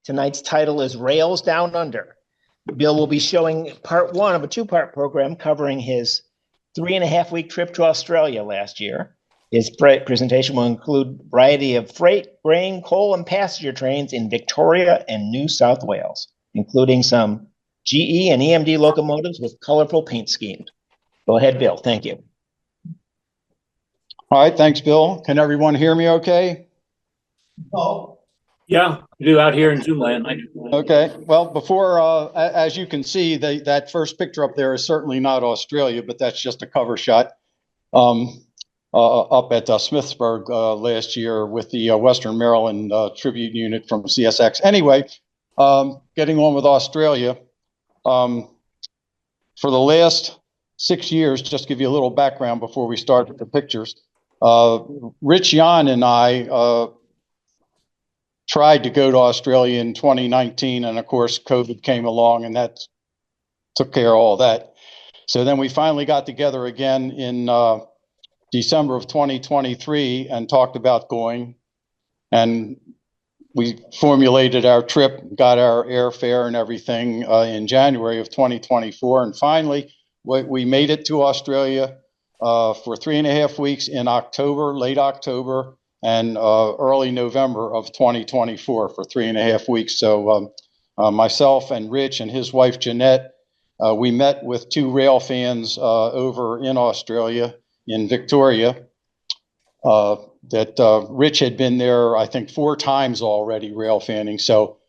Tonight's title is Rails Down Under. Bill will be showing part one of a two-part program covering his 3.5-week trip to Australia last year. His presentation will include a variety of freight, grain, coal, and passenger trains in Victoria and New South Wales, including some GE and EMD locomotives with colorful paint schemes. Go ahead, Bill. Thank you. All right. Thanks, Bill. Can everyone hear me okay? Oh. Yeah, we do out here in Zoom land. Okay. Well, before, as you can see, that first picture up there is certainly not Australia, but that's just a cover shot up at Smithsburg last year with the Western Maryland tribute unit from CSX. Anyway, getting on with Australia. For the last 6 years, just to give you a little background before we start with the pictures, Rich Yan and I tried to go to Australia in 2019, and of course COVID came along and that took care of all that. So then we finally got together again in December of 2023 and talked about going, and we formulated our trip, got our airfare and everything in January of 2024, and finally we made it to Australia for 3.5 weeks in October, late October, and early November of 2024 for 3.5 weeks. So myself and Rich and his wife Jeanette, we met with 2 rail fans over in Australia in Victoria. That Rich had been there, I think, 4 times already rail fanning. So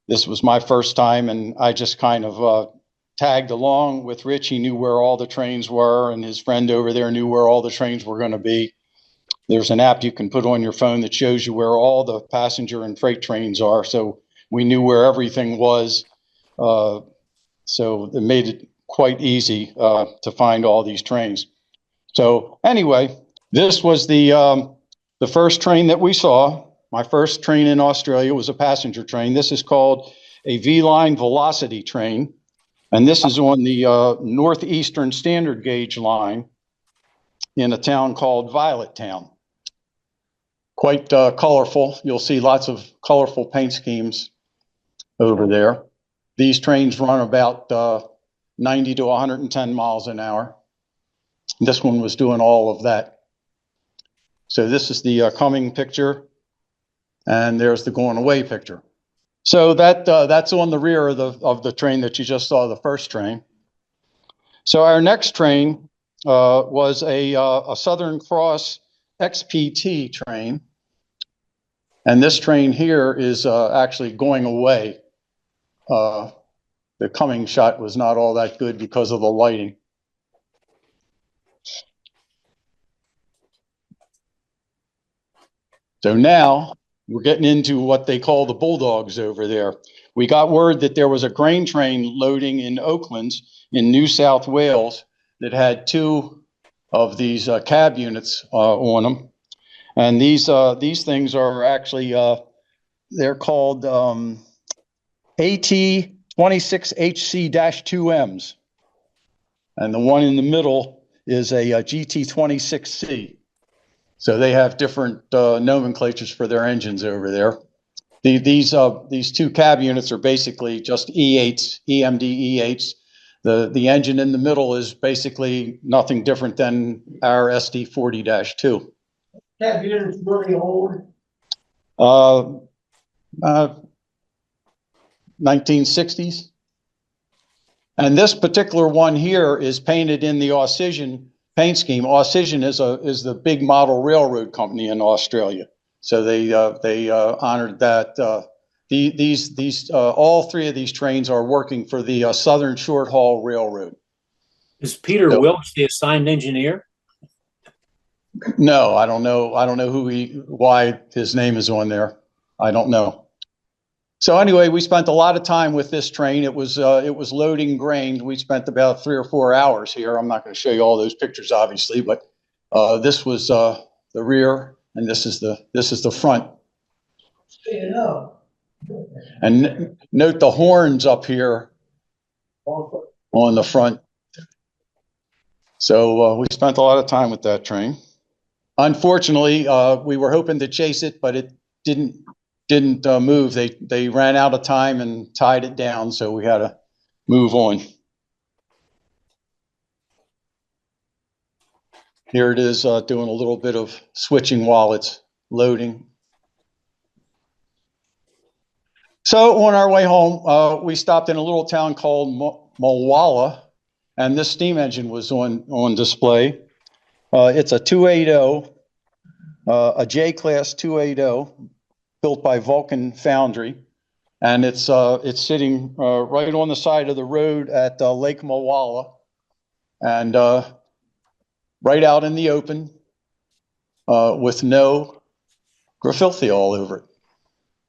this was my first time, and I just kind of tagged along with Rich. He knew where all the trains were, and his friend over there knew where all the trains were going to be. There's an app you can put on your phone that shows you where all the passenger and freight trains are. So we knew where everything was. So it made it quite easy to find all these trains. So anyway, this was the first train that we saw. My first train in Australia was a passenger train. This is called a V-line velocity train. And this is on the Northeastern Standard Gauge line in a town called Violet Town. Quite colorful. You'll see lots of colorful paint schemes over there. These trains run about 90 to 110 miles an hour. This one was doing all of that. So this is the coming picture, and there's the going away picture. So that's on the rear of the train that you just saw, the first train. So our next train was a Southern Cross XPT train, and this train here is actually going away. The coming shot was not all that good because of the lighting. So now we're getting into what they call the bulldogs over there. We got word that there was a grain train loading in Oaklands in New South Wales that had 2 of these cab units on them. And these things are actually, they're called AT26HC-2Ms. And the one in the middle is a GT26C. So they have different nomenclatures for their engines over there. These 2 cab units are basically just E8s, EMD E8s. The engine in the middle is basically nothing different than our SD40-2. Cab units really old. 1960s. And this particular one here is painted in the Aussian paint scheme. Aussian is the big model railroad company in Australia. So they honored that. All 3 of these trains are working for the Southern Short Haul Railroad. Is Peter Wilkes the assigned engineer? No, I don't know. I don't know why his name is on there. I don't know. So anyway, we spent a lot of time with this train. It was loading grain. We spent about 3 or 4 hours here. I'm not going to show you all those pictures, obviously, but this was the rear, and this is the front. And note the horns up here on the front. So we spent a lot of time with that train. Unfortunately, we were hoping to chase it, but it didn't didn't move. They ran out of time and tied it down, so we had to move on. Here it is doing a little bit of switching while it's loading. So on our way home, we stopped in a little town called Mulwala, and this steam engine was on display. It's a 280, a J-class 280, built by Vulcan Foundry, and it's sitting right on the side of the road at Lake Mulwala, and right out in the open, with no graffiti all over it.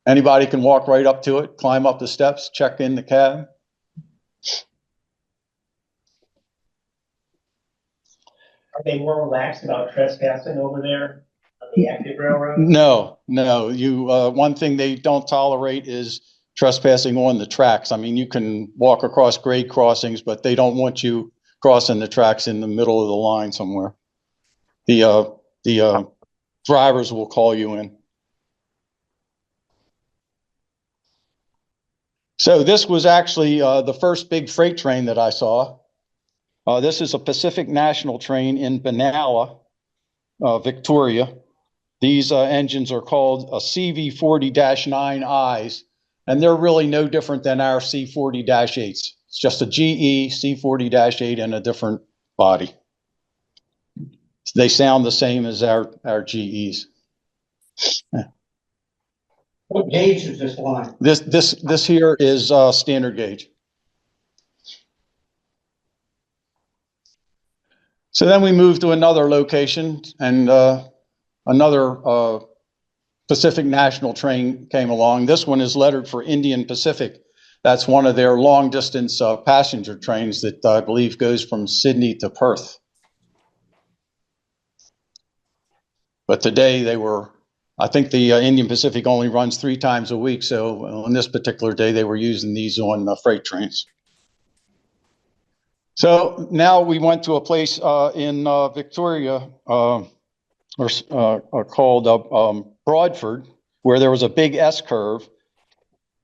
Anybody can walk right up to it, climb up the steps, check in the cab. Are they more relaxed about trespassing over there on the active railroad? No. One thing they don't tolerate is trespassing on the tracks. I mean, you can walk across grade crossings, but they don't want you crossing the tracks in the middle of the line somewhere. The drivers will call you in. So this was actually the first big freight train that I saw. This is a Pacific National train in Benalla, Victoria. These engines are called CV40-9Is, and they're really no different than our C40-8s. It's just a GE C40-8 and a different body. They sound the same as our GEs. What gauge is this line? This here is standard gauge. So then we moved to another location, and another Pacific National train came along. This one is lettered for Indian Pacific. That's one of their long distance passenger trains that I believe goes from Sydney to Perth. But today I think the Indian Pacific only runs 3 times a week. So on this particular day, they were using these on freight trains. So now we went to a place in Victoria called Broadford, where there was a big S curve.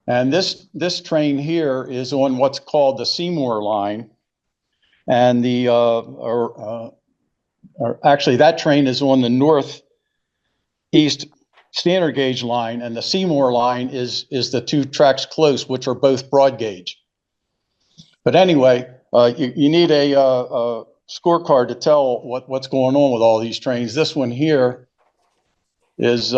And this train here is on what's called the Seymour line. And actually that train is on the northeast standard gauge line, and the Seymour line is the 2 tracks close, which are both broad gauge. But anyway, you need a scorecard to tell what's going on with all these trains. This one here is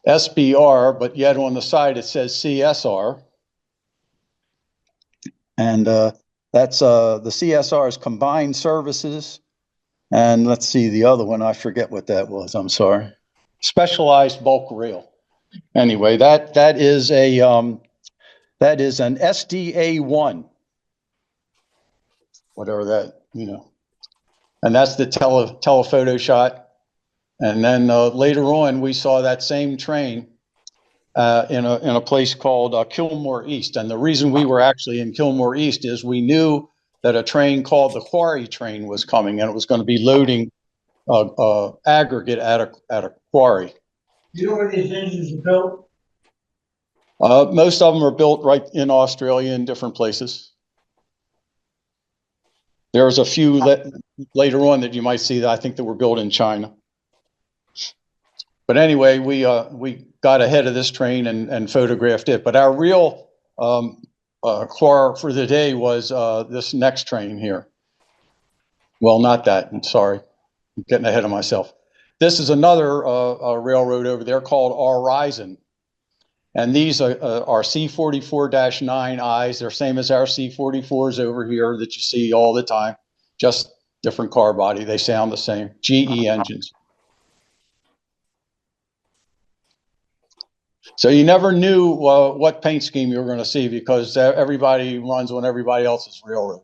SBR, but yet on the side it says CSR. And that's the CSR is combined services. And let's see the other one. I forget what that was. I'm sorry. Specialized bulk rail. Anyway, that is an SDA1. Whatever that, and that's the telephoto shot. And then later on, we saw that same train in a place called Kilmore East. And the reason we were actually in Kilmore East is we knew that a train called the quarry train was coming, and it was going to be loading aggregate at a quarry. You know where these engines are built? Most of them are built right in Australia in different places. There's a few later on that you might see that I think that were built in China. But anyway, we got ahead of this train and photographed it. But our real car for the day was this next train here. Well, not that. I'm sorry. I'm getting ahead of myself. This is another railroad over there called Horizon. And these are C44-9Is. They're same as our C44s over here that you see all the time, just different car body. They sound the same, GE engines. So you never knew what paint scheme you were going to see because everybody runs on everybody else's railroad.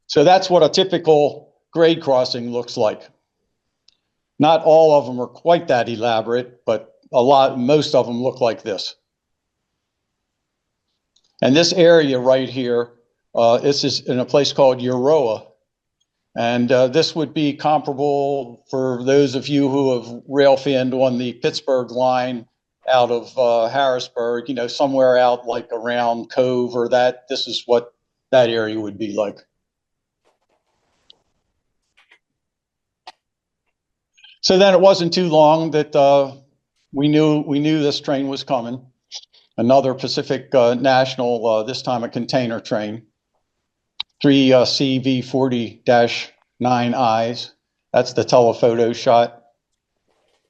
So that's what a typical grade crossing looks like. Not all of them are quite that elaborate, but most of them look like this. And this area right here, this is in a place called Euroa. And this would be comparable for those of you who have rail fanned on the Pittsburgh line out of Harrisburg, you know, somewhere out like around Cove or that. This is what that area would be like. So then it wasn't too long that we knew this train was coming. Another Pacific National, this time a container train. 3 CV40-9Is. That's the telephoto shot.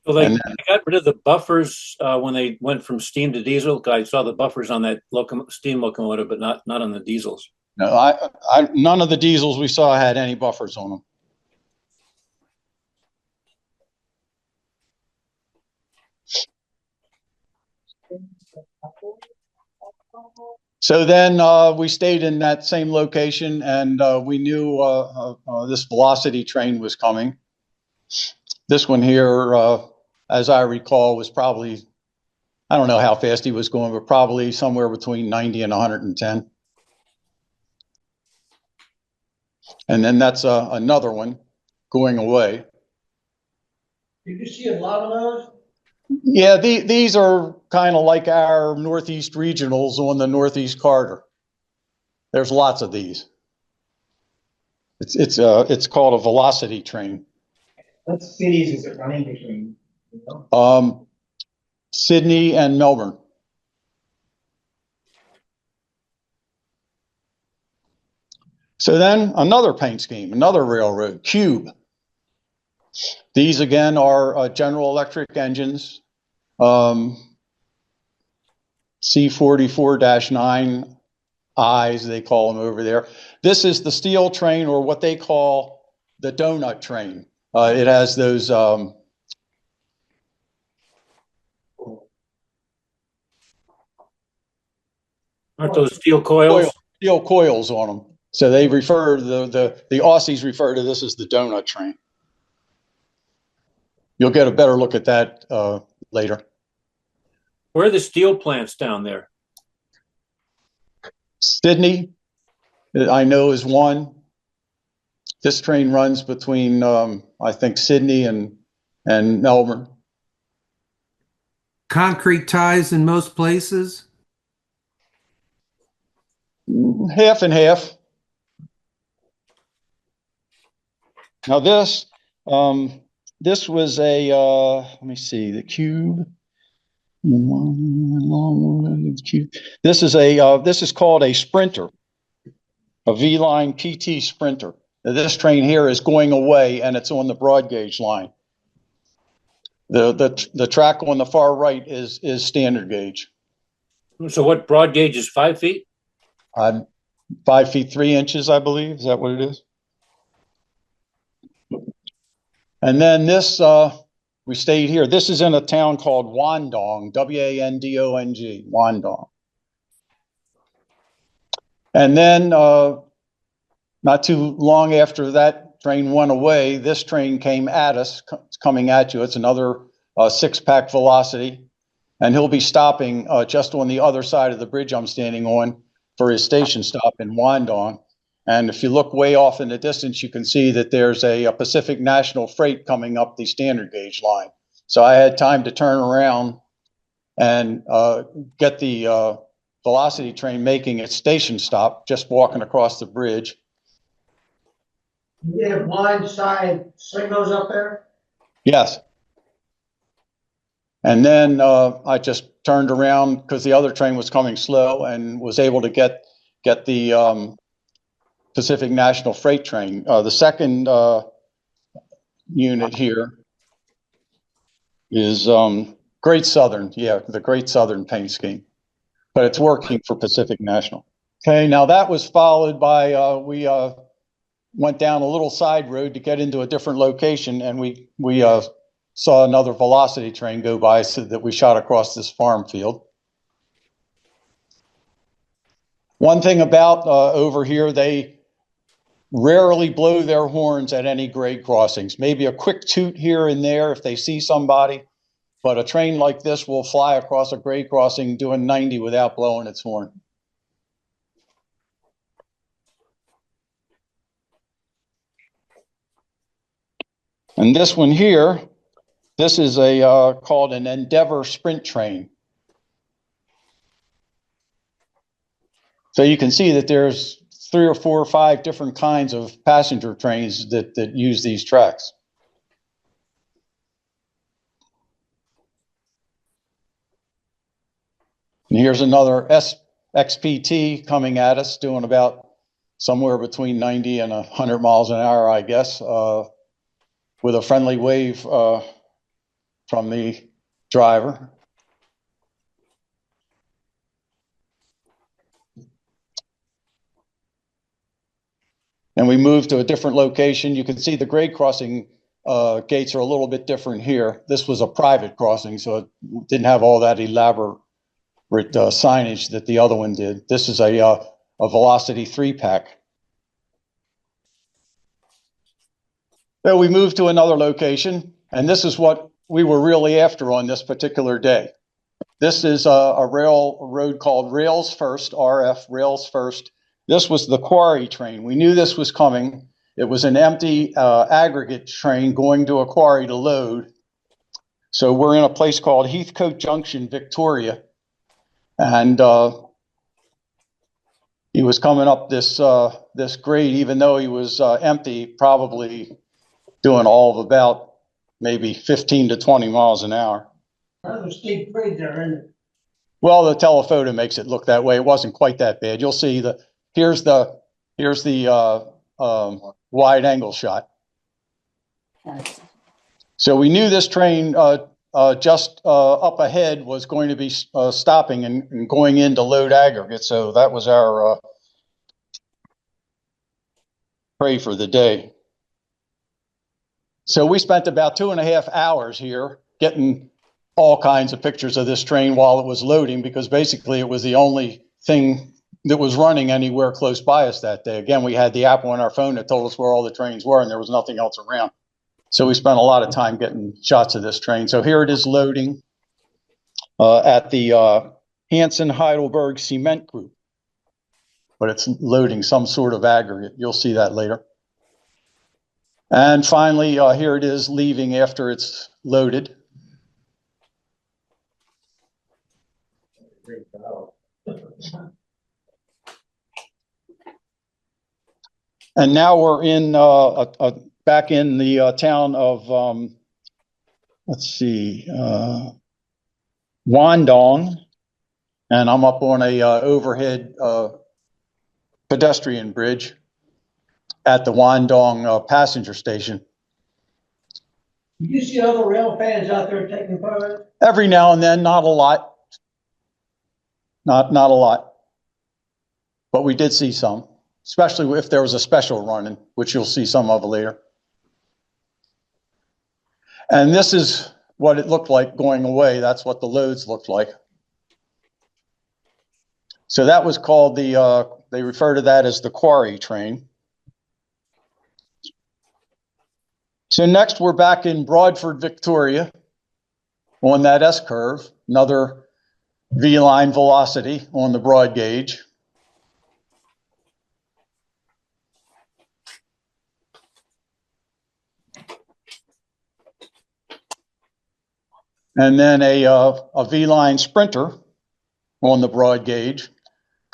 So they got rid of the buffers when they went from steam to diesel. I saw the buffers on that steam locomotive, but not on the diesels. No, none of the diesels we saw had any buffers on them. So then we stayed in that same location, and we knew this velocity train was coming. This one here, as I recall, was probably, I don't know how fast he was going, but probably somewhere between 90 and 110. And then that's another one going away. You can see a lot of those. Yeah, these are kind of like our Northeast regionals on the Northeast Corridor. There's lots of these. It's called a velocity train. What cities is it running between? You know? Sydney and Melbourne. So then another paint scheme, another railroad, Cube. These again are General Electric engines, C44-9Is, they call them over there. This is the steel train, or what they call the donut train. It has those aren't those steel coils? Steel coils on them. So they refer the Aussies refer to this as the donut train. You'll get a better look at that later. Where are the steel plants down there? Sydney, I know, is one. This train runs between, I think, Sydney and Melbourne. Concrete ties in most places? Half and half. Now this was a, let me see, the Cube. This is called a Sprinter, a V-line PT Sprinter. Now, this train here is going away, and it's on the broad gauge line. The track on the far right is standard gauge. So what broad gauge is 5 feet? 5 feet 3 inches, I believe. Is that what it is? And then this, we stayed here. This is in a town called Wandong, W-A-N-D-O-N-G, Wandong. And then not too long after that train went away, this train came at us, coming at you. It's another 6-pack velocity. And he'll be stopping just on the other side of the bridge I'm standing on for his station stop in Wandong. And if you look way off in the distance, you can see that there's a Pacific National Freight coming up the standard gauge line. So I had time to turn around and get the velocity train making its station stop, just walking across the bridge. You have blind side signals up there? Yes. And then I just turned around because the other train was coming slow, and was able to get the Pacific National Freight train. The second unit here is Great Southern. Yeah, the Great Southern paint scheme. But it's working for Pacific National. Okay, now that was followed by, we went down a little side road to get into a different location, and we saw another velocity train go by, so that we shot across this farm field. One thing about over here, they rarely blow their horns at any grade crossings. Maybe a quick toot here and there if they see somebody, but a train like this will fly across a grade crossing doing 90 without blowing its horn. And this one here, this is a called an Endeavor sprint train. So you can see that there's 3 or 4 or 5 different kinds of passenger trains that use these tracks. And here's another XPT coming at us, doing about somewhere between 90 and 100 miles an hour, I guess, with a friendly wave from the driver. And we moved to a different location. You can see the grade crossing gates are a little bit different here. This was a private crossing, so it didn't have all that elaborate signage that the other one did. This is a Velocity 3-pack. So we moved to another location, and this is what we were really after on this particular day. This is a railroad called Rails First, RF, Rails First. This was the quarry train. We knew this was coming. It was an empty aggregate train going to a quarry to load. So we're in a place called Heathcote Junction, Victoria. And he was coming up this grade, even though he was empty, probably doing all of about maybe 15 to 20 miles an hour. Rather steep grade there, isn't it? Well, the telephoto makes it look that way. It wasn't quite that bad. You'll see here's the wide angle shot. So we knew this train just up ahead was going to be stopping and going in to load aggregate. So that was our prey for the day. So we spent about 2.5 hours here getting all kinds of pictures of this train while it was loading, because basically it was the only thing that was running anywhere close by us that day. Again, we had the app on our phone that told us where all the trains were, and there was nothing else around. So we spent a lot of time getting shots of this train. So here it is loading at the Hanson Heidelberg Cement Group. But it's loading some sort of aggregate. You'll see that later. And finally, here it is leaving after it's loaded. And now we're in back in the town of, let's see, Wandong, and I'm up on a overhead pedestrian bridge at the Wandong passenger station. Did you see other rail fans out there taking photos? Every now and then, not a lot. Not a lot. But we did see some, especially if there was a special running, which you'll see some of later. And this is what it looked like going away. That's what the loads looked like. So that was called they refer to that as the quarry train. So next we're back in Broadford, Victoria on that S-curve, another V-line velocity on the broad gauge. And then a V-line sprinter on the broad gauge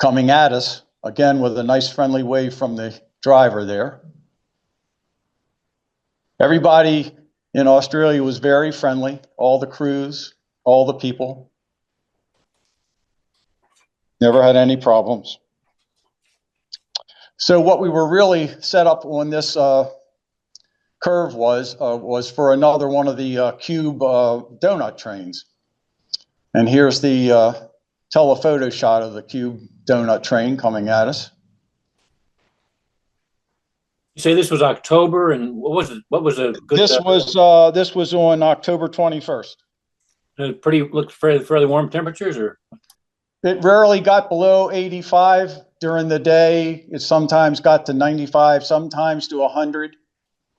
coming at us, again with a nice friendly wave from the driver there. Everybody in Australia was very friendly, all the crews, all the people. Never had any problems. So what we were really set up on this curve was for another one of the cube donut trains. And here's the telephoto shot of the cube donut train coming at us. You say this was October, and what was it? What was a good? This was on October 21st. Looked fairly warm temperatures, or? It rarely got below 85 during the day. It sometimes got to 95, sometimes to 100.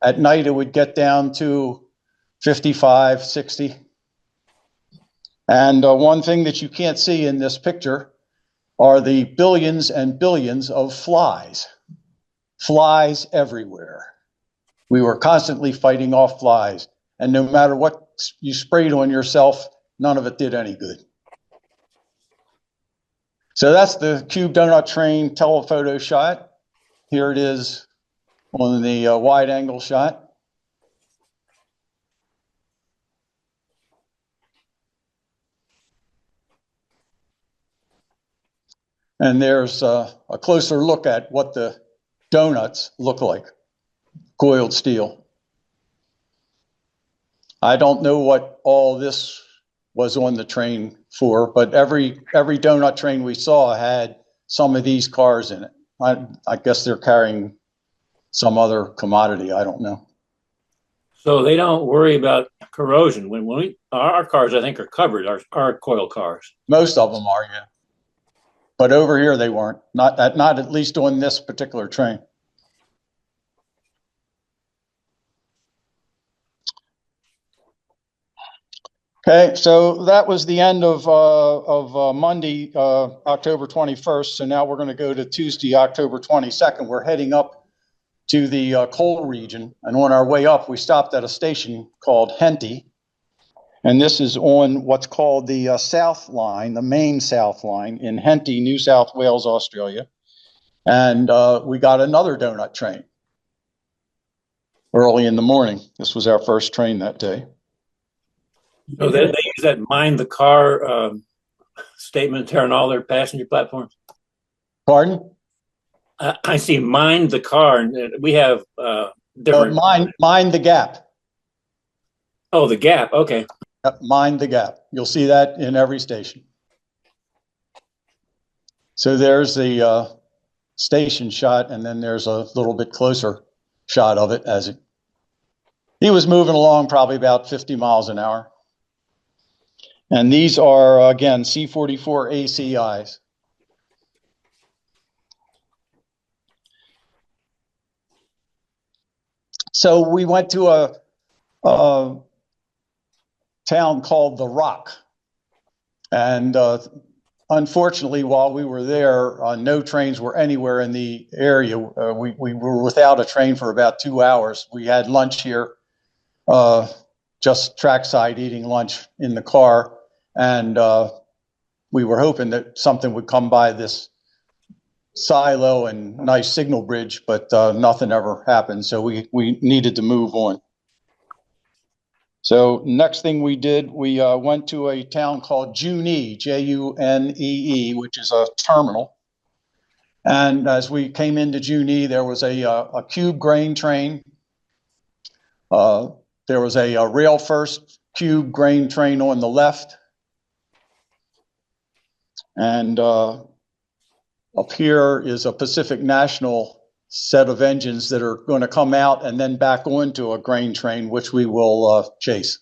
At night, it would get down to 55, 60. And one thing that you can't see in this picture are the billions and billions of flies. Flies everywhere. We were constantly fighting off flies, and no matter what you sprayed on yourself, none of it did any good. So that's the cube donut train telephoto shot. Here it is on the wide angle shot. And there's a closer look at what the donuts look like, coiled steel. I don't know what all this was on the train for, but every donut train we saw had some of these cars in it. I guess they're carrying some other commodity. I don't know. So they don't worry about corrosion. When our cars, I think, are covered, our coil cars. Most of them are, yeah. But over here they weren't. Not at least on this particular train. Okay, so that was the end of Monday, October 21st. So now we're going to go to Tuesday, October 22nd. We're heading up to the coal region, and on our way up, we stopped at a station called Henty, and this is on what's called the South Line, the main South Line in Henty, New South Wales, Australia. And we got another donut train early in the morning. This was our first train that day. So they use that mind the car statement there on all their passenger platforms. Pardon? I see mind the car, and we have different. Mind the gap. Oh, the gap. Okay. Mind the gap. You'll see that in every station. So there's the station shot, and then there's a little bit closer shot of it as he was moving along probably about 50 miles an hour. And these are, again, C-44 ACIs. So we went to a town called The Rock. And unfortunately, while we were there, no trains were anywhere in the area. We were without a train for about 2 hours. We had lunch here, just trackside eating lunch in the car. And we were hoping that something would come by this silo and nice signal bridge, but nothing ever happened. So we needed to move on. So next thing we did, we went to a town called Junee, Junee, which is a terminal. And as we came into Junee, there was a cube grain train. There was a rail first cube grain train on the left. And up here is a Pacific National set of engines that are going to come out and then back onto a grain train, which we will chase.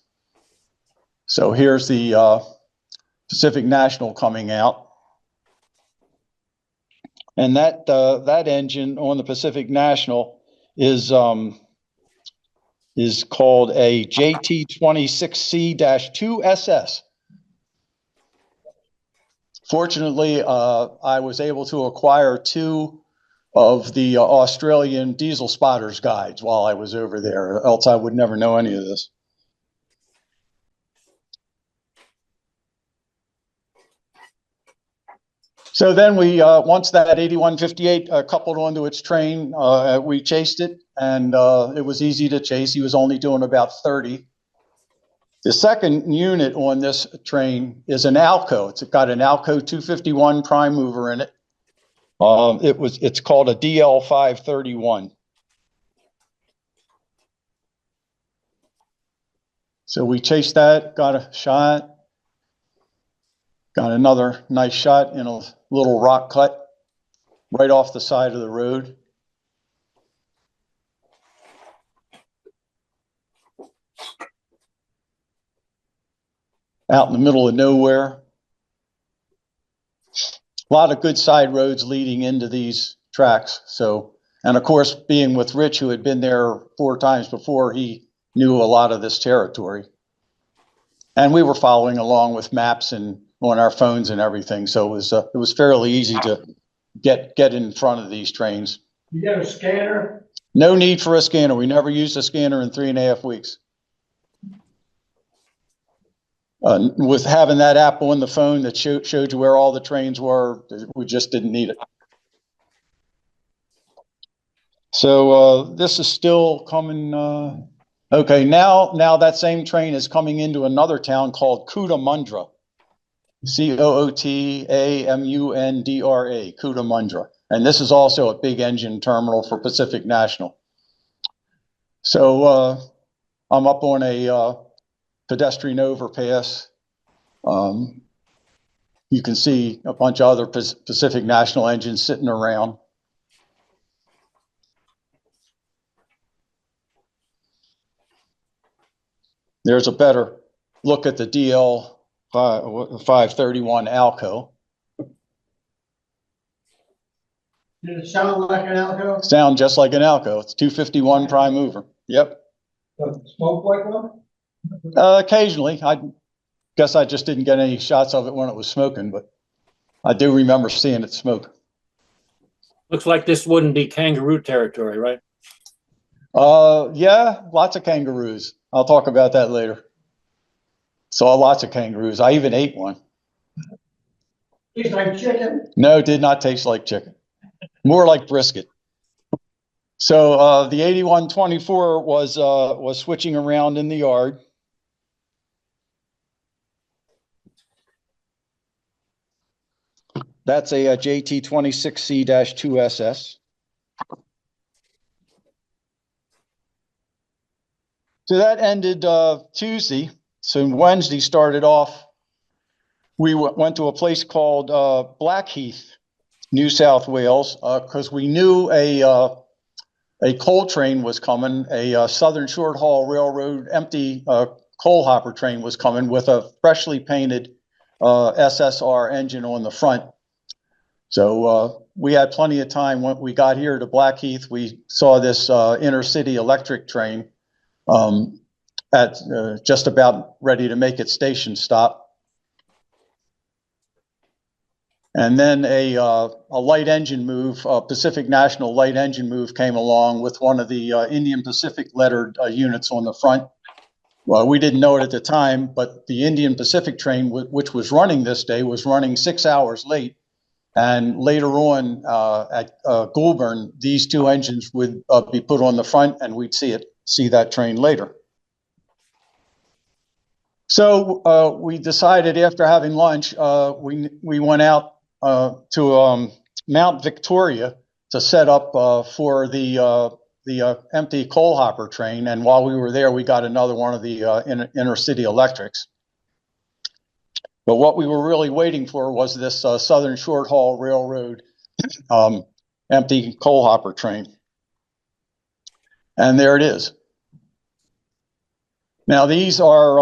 So here's the Pacific National coming out. And that engine on the Pacific National is called a JT26C-2SS. Fortunately, I was able to acquire 2 of the Australian diesel spotters guides while I was over there, else I would never know any of this. So then we, once that 8158 coupled onto its train, we chased it, and it was easy to chase. He was only doing about 30. The second unit on this train is an Alco. It's got an Alco 251 prime mover in it. It's called a DL531. So we chased that, got a shot, got another nice shot in a little rock cut right off the side of the road. Out in the middle of nowhere. A lot of good side roads leading into these tracks. So, and of course, being with Rich, who had been there 4 times before, he knew a lot of this territory. And we were following along with maps and on our phones and everything. So it was fairly easy to get in front of these trains. You got a scanner? No need for a scanner. We never used a scanner in 3.5 weeks. With having that app on the phone that showed you where all the trains were, we just didn't need it. So this is still coming. Okay, now that same train is coming into another town called Cootamundra. Cootamundra, Cootamundra. And this is also a big engine terminal for Pacific National. So I'm up on a pedestrian overpass. You can see a bunch of other Pacific National engines sitting around. There's a better look at the DL 531 Alco. Did it sound like an Alco? Sound just like an Alco. It's 251 prime mover. Yep. Smoke like one? Occasionally. I guess I just didn't get any shots of it when it was smoking, but I do remember seeing it smoke. Looks like this wouldn't be kangaroo territory, right? Yeah, lots of kangaroos. I'll talk about that later. Saw lots of kangaroos. I even ate one. Tastes like chicken. No, did not taste like chicken. More like brisket. So the 8124 was switching around in the yard. That's a JT26C-2SS. So that ended Tuesday. So Wednesday started off. We went to a place called Blackheath, New South Wales, because we knew a coal train was coming. A Southern Short Haul Railroad empty coal hopper train was coming with a freshly painted SSR engine on the front. So we had plenty of time. When we got here to Blackheath, we saw this intercity electric train at just about ready to make its station stop. And then a light engine move, Pacific National light engine move came along with one of the Indian Pacific lettered units on the front. Well, we didn't know it at the time, but the Indian Pacific train, which was running this day, was running 6 hours late. And later on at Goulburn, these two engines would be put on the front, and we'd see that train later. So we decided after having lunch, we went out to Mount Victoria to set up for the empty coal hopper train. And while we were there, we got another one of the intercity electrics. But what we were really waiting for was this Southern Short Haul Railroad empty coal hopper train. And there it is. Now these are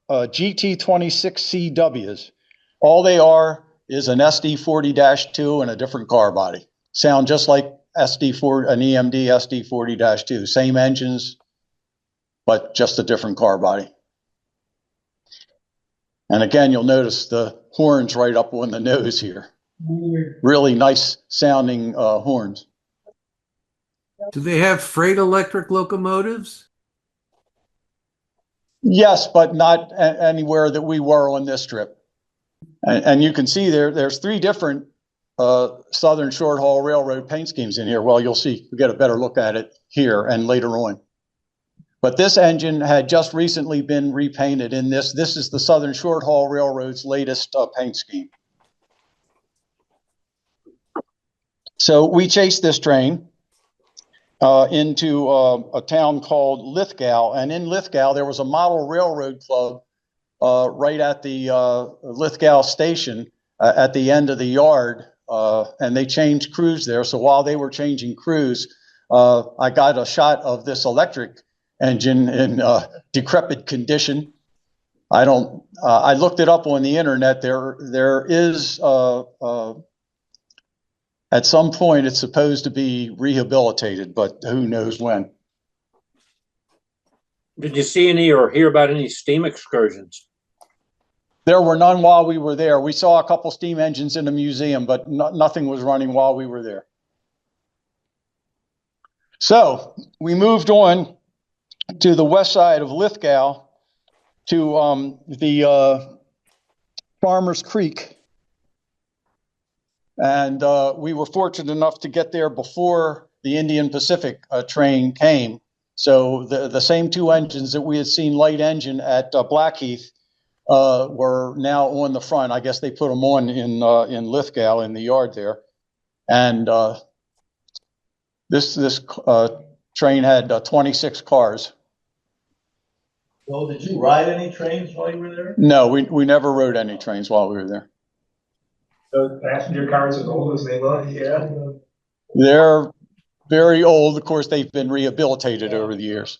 GT26CWs. All they are is an SD40-2 and a different car body. Sound just like an EMD SD40-2. Same engines, but just a different car body. And again, you'll notice the horns right up on the nose here. Really nice sounding horns. Do they have freight electric locomotives? Yes, but not anywhere that we were on this trip. And you can see there's three different Southern Short Haul Railroad paint schemes in here. Well, you'll see, we get a better look at it here and later on. But this engine had just recently been repainted in this. This is the Southern Short Haul Railroad's latest paint scheme. So we chased this train into a town called Lithgow. And in Lithgow, there was a model railroad club right at the Lithgow station at the end of the yard. And they changed crews there. So while they were changing crews, I got a shot of this electric engine in decrepit condition. I looked it up on the internet. There is at some point it's supposed to be rehabilitated, but who knows when. Did you see any or hear about any steam excursions? There were none while we were there. We saw a couple steam engines in the museum, but nothing was running while we were there. So we moved on to the west side of Lithgow to the Farmers Creek. And we were fortunate enough to get there before the Indian Pacific train came. So the same two engines that we had seen light engine at Blackheath were now on the front. I guess they put them on in Lithgow in the yard there. And this train had 26 cars. Well, did you ride any trains while you were there? No, we never rode any trains while we were there. Those passenger cars as old as they look, yeah. They're very old. Of course, they've been rehabilitated over the years.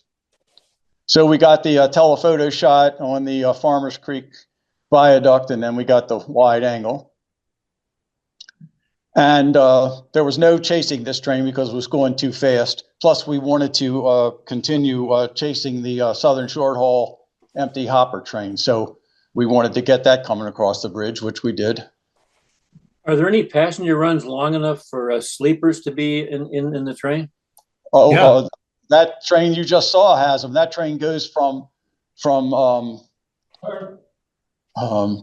So we got the telephoto shot on the Farmers Creek viaduct, and then we got the wide angle. And there was no chasing this train because it was going too fast. Plus, we wanted to continue chasing the Southern Short Haul empty hopper train. So we wanted to get that coming across the bridge, which we did. Are there any passenger runs long enough for sleepers to be in the train? Oh, Yeah. that train you just saw has them. That train goes from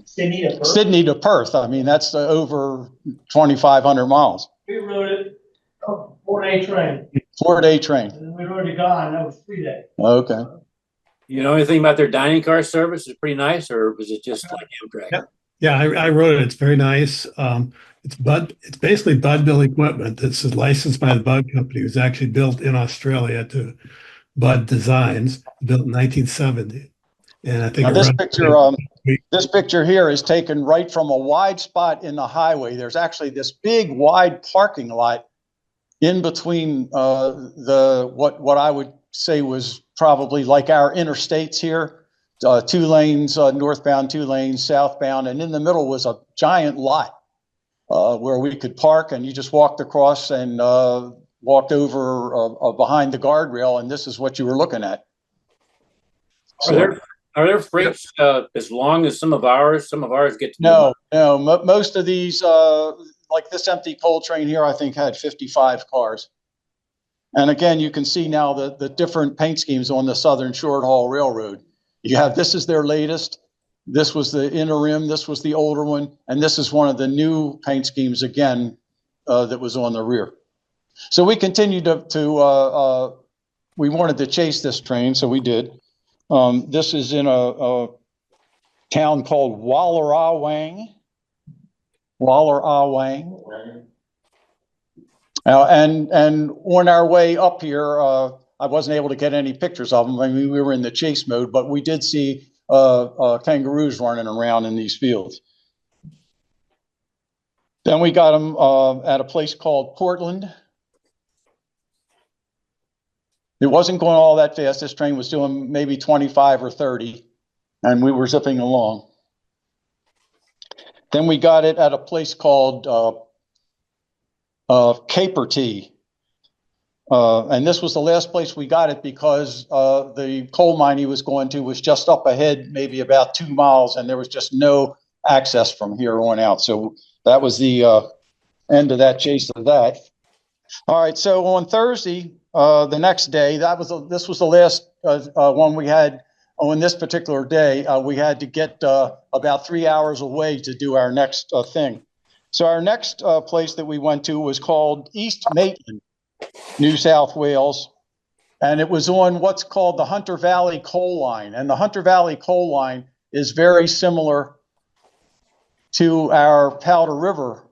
Sydney to Perth? Sydney to Perth. I mean, that's over 2,500 miles. We rode it, 4-day train. 4-day train. And then we rode to Gone, that was 3-day. Okay. You know anything about their dining car service? Is it pretty nice, or was it just like Amtrak? Yep. Yeah, I wrote it. It's very nice. It's basically Bud Mill equipment that's licensed by the Bud Company. It was actually built in Australia to Bud Designs, built in 1970. And I think Now this picture here is taken right from a wide spot in the highway. There's actually this big wide parking lot in between what I would say was probably like our interstates here. 2 lanes northbound, 2 lanes southbound, and in the middle was a giant lot where we could park, and you just walked across and walked over behind the guardrail, and this is what you were looking at. Are there freights as long as some of ours? Some of ours get to No. Most of these, like this empty coal train here, I think had 55 cars. And again, you can see now the different paint schemes on the Southern Short Haul Railroad. You have, this is their latest. This was the interim. This was the older one. And this is one of the new paint schemes again that was on the rear. So we continued we wanted to chase this train, so we did. This is in a town called Wallerawang. And on our way up here, I wasn't able to get any pictures of them. I mean, we were in the chase mode, but we did see kangaroos running around in these fields. Then we got them at a place called Portland. It wasn't going all that fast. This train was doing maybe 25 or 30, and we were zipping along. Then we got it at a place called Capertee. And this was the last place we got it because the coal mine he was going to was just up ahead, maybe about 2 miles, and there was just no access from here on out. So that was the end of that chase of that. All right, so on Thursday, the next day, this was the last one we had on this particular day. We had to get about 3 hours away to do our next thing. So our next place that we went to was called East Maitland, New South Wales, and it was on what's called the Hunter Valley Coal Line. And the Hunter Valley Coal Line is very similar to our Powder River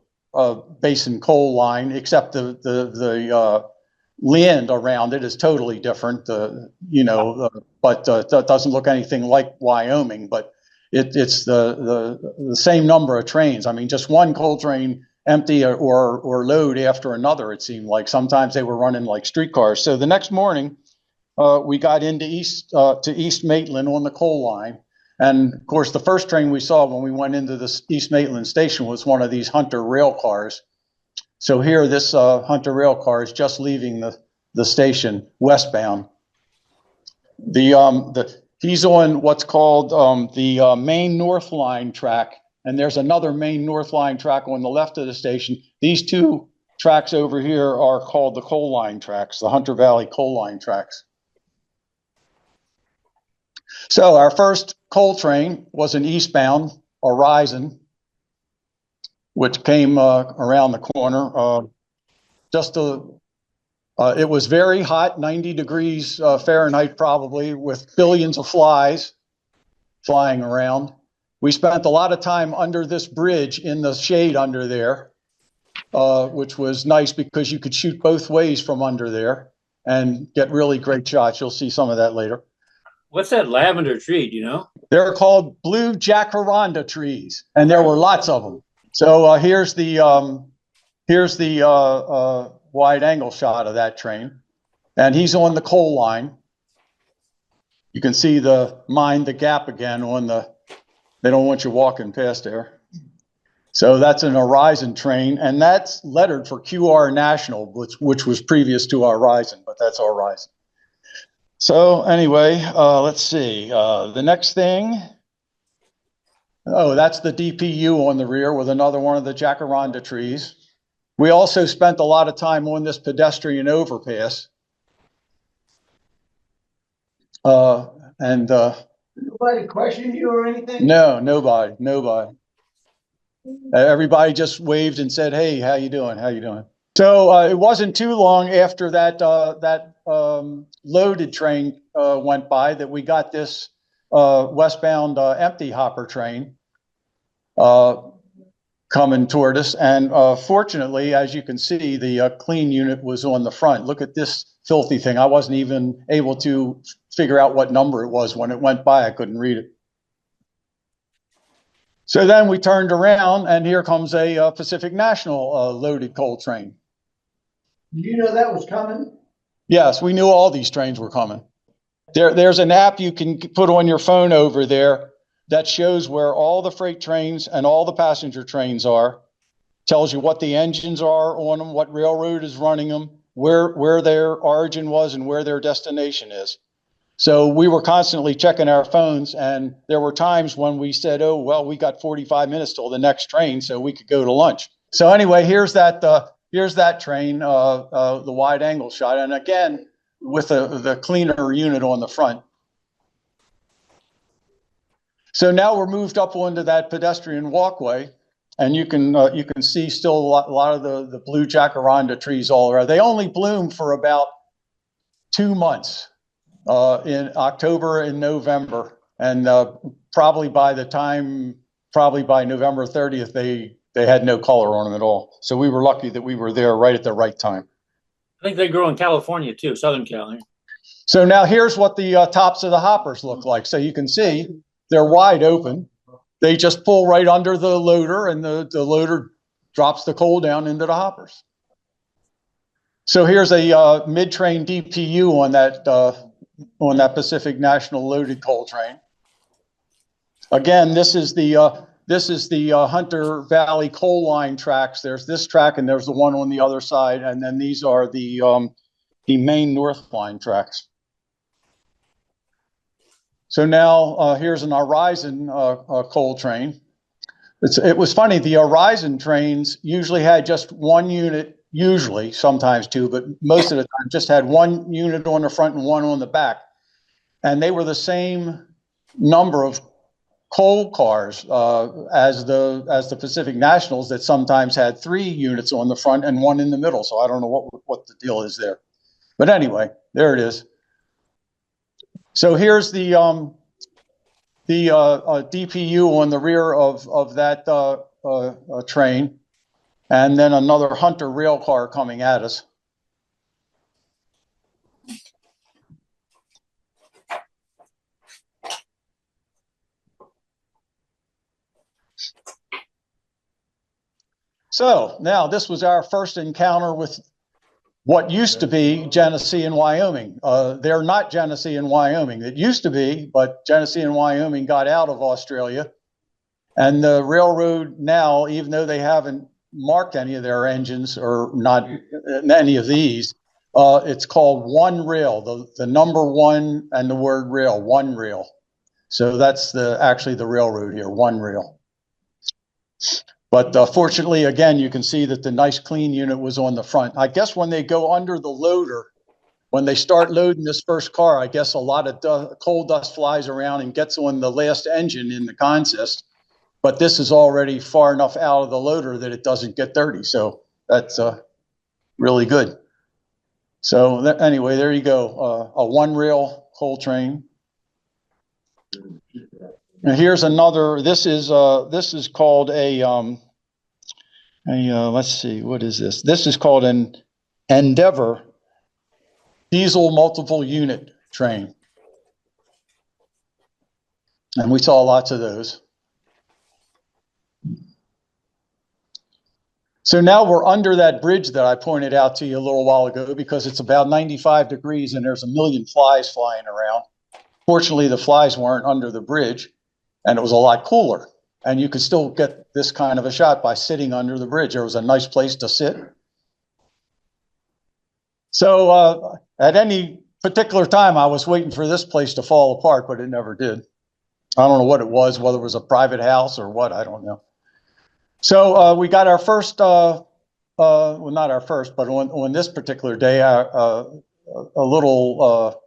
Basin coal line, except the land around it is totally different. But that doesn't look anything like Wyoming. But it's the same number of trains. I mean, just one coal train empty or load after another, it seemed like. Sometimes they were running like streetcars. So the next morning, we got into East Maitland on the coal line. And of course, the first train we saw when we went into the East Maitland station was one of these Hunter rail cars. So here, this Hunter rail car is just leaving the station westbound. He's on what's called the Main North Line track, and there's another Main North Line track on the left of the station. These two tracks over here are called the coal line tracks, the Hunter Valley coal line tracks. So our first coal train was an eastbound Horizon, which came around the corner. It was very hot, 90 degrees Fahrenheit probably, with billions of flies flying around. We spent a lot of time under this bridge in the shade under there, which was nice because you could shoot both ways from under there and get really great shots. You'll see some of that later. What's that lavender tree? Do you know? They're called blue jacaranda trees, and there were lots of them. So here's the wide angle shot of that train, and he's on the coal line. You can see mind the gap again on they don't want you walking past there. So that's an Horizon train, and that's lettered for QR National, which was previous to Horizon, but that's Horizon. So anyway, let's see. The next thing, that's the DPU on the rear with another one of the jacaranda trees. We also spent a lot of time on this pedestrian overpass. Nobody questioned you or anything? No, nobody. Everybody just waved and said, "Hey, how you doing? How you doing?" So it wasn't too long after that loaded train went by that we got this westbound empty hopper train coming toward us. And fortunately, as you can see, the clean unit was on the front. Look at this filthy thing. I wasn't even able to figure out what number it was when it went by. I couldn't read it. So then we turned around, and here comes a Pacific National loaded coal train. Did you know that was coming? Yes, we knew all these trains were coming. There's an app you can put on your phone over there that shows where all the freight trains and all the passenger trains are, tells you what the engines are on them, what railroad is running them, where their origin was and where their destination is. So we were constantly checking our phones, and there were times when we said, oh, well, we got 45 minutes till the next train, so we could go to lunch. So anyway, here's that train, the wide angle shot, and again, with the cleaner unit on the front. So now we're moved up onto that pedestrian walkway, and you can see still a lot of the blue jacaranda trees all around. They only bloom for about 2 months. In October and November, and probably by November 30th, they had no color on them at all. So we were lucky that we were there right at the right time. I think they grow in California too, Southern California. So now here's what the tops of the hoppers look like. So you can see they're wide open. They just pull right under the loader, and the loader drops the coal down into the hoppers. So here's a mid-train DPU on that Pacific National loaded coal train. Again, this is the Hunter Valley coal line tracks. There's this track, and there's the one on the other side, and then these are the Maine North line tracks. So now here's an Horizon coal train. It was funny. The Horizon trains usually had just one unit. Usually, sometimes two, but most of the time just had one unit on the front and one on the back. And they were the same number of coal cars as the Pacific Nationals that sometimes had 3 units on the front and one in the middle. So I don't know what the deal is there. But anyway, there it is. So here's the DPU on the rear of that train. And then another Hunter rail car coming at us. So now this was our first encounter with what used to be Genesee and Wyoming. They're not Genesee and Wyoming. It used to be, but Genesee and Wyoming got out of Australia. And the railroad now, even though they haven't marked any of their engines or not any of these, it's called One Rail, the number one and the word rail, One Rail. So that's actually the railroad here, One Rail. But fortunately, again, you can see that the nice clean unit was on the front. I guess when they go under the loader, when they start loading this first car, I guess a lot of coal dust flies around and gets on the last engine in the consist. But this is already far enough out of the loader that it doesn't get dirty. So that's really good. So anyway, there you go. A one rail coal train. And here's another. This is called let's see, what is this? This is called an Endeavor diesel multiple unit train. And we saw lots of those. So now we're under that bridge that I pointed out to you a little while ago, because it's about 95 degrees and there's a million flies flying around. Fortunately, the flies weren't under the bridge and it was a lot cooler. And you could still get this kind of a shot by sitting under the bridge. There was a nice place to sit. So at any particular time, I was waiting for this place to fall apart, but it never did. I don't know what it was, whether it was a private house or what, I don't know. So we got our first, well, not our first, but on this particular day, a little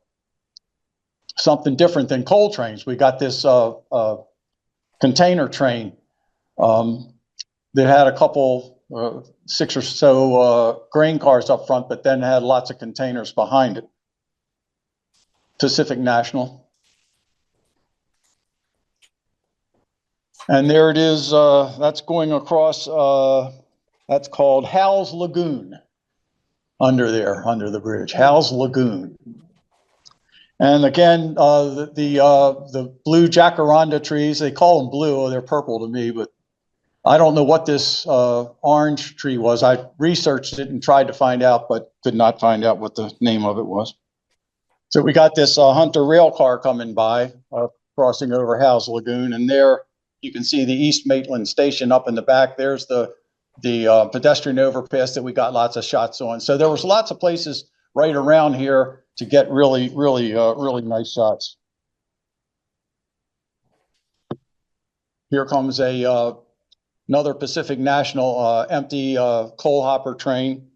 something different than coal trains. We got this container train that had a couple, 6 or so grain cars up front, but then had lots of containers behind it. Pacific National. And there it is, that's going across, that's called Howell's Lagoon, under there, under the bridge, Howell's Lagoon. And again, the blue jacaranda trees, they call them blue, they're purple to me, but I don't know what this orange tree was. I researched it and tried to find out, but could not find out what the name of it was. So we got this Hunter rail car coming by, crossing over Howell's Lagoon, and there you can see the East Maitland station up in the back. There's the pedestrian overpass that we got lots of shots on. So there was lots of places right around here to get really nice shots. Here comes another Pacific National empty coal hopper train.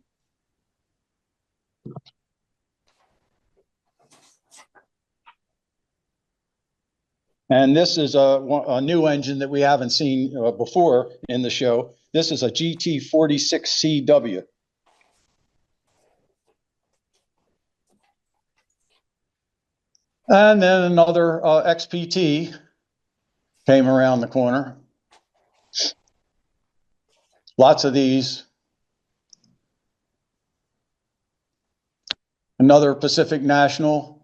And this is a new engine that we haven't seen before in the show. This is a GT46CW. And then another XPT came around the corner. Lots of these. Another Pacific National.